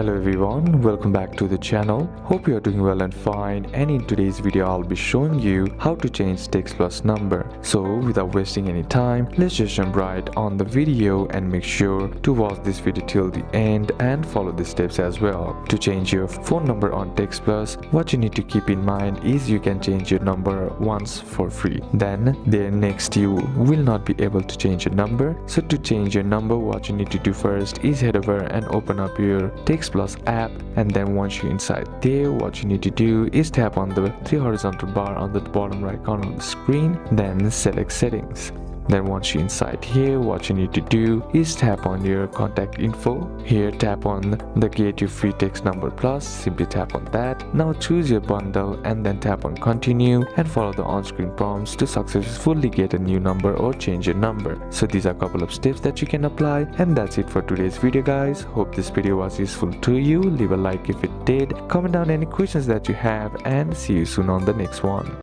Hello everyone, welcome back to the channel. Hope you are doing well and fine, and in today's video I'll be showing you how to change TextPlus number. So without wasting any time, let's just jump right on the video and make sure to watch this video till the end and follow the steps as well. To change your phone number on TextPlus, what you need to keep in mind is you can change your number once for free. Then next you will not be able to change your number. So to change your number, what you need to do first is head over and open up your TextPlus app, and then once you're inside there, what you need to do is tap on the three horizontal bar on the bottom right corner of the screen, then select settings. Then once you're inside here, what you need to do is tap on your contact info. Here tap on the get your free text number plus, simply tap on that. Now choose your bundle and then tap on continue and follow the on-screen prompts to successfully get a new number or change your number. So these are a couple of steps that you can apply, and that's it for today's video guys. Hope this video was useful to you. Leave a like if it did, comment down any questions that you have, and see you soon on the next one.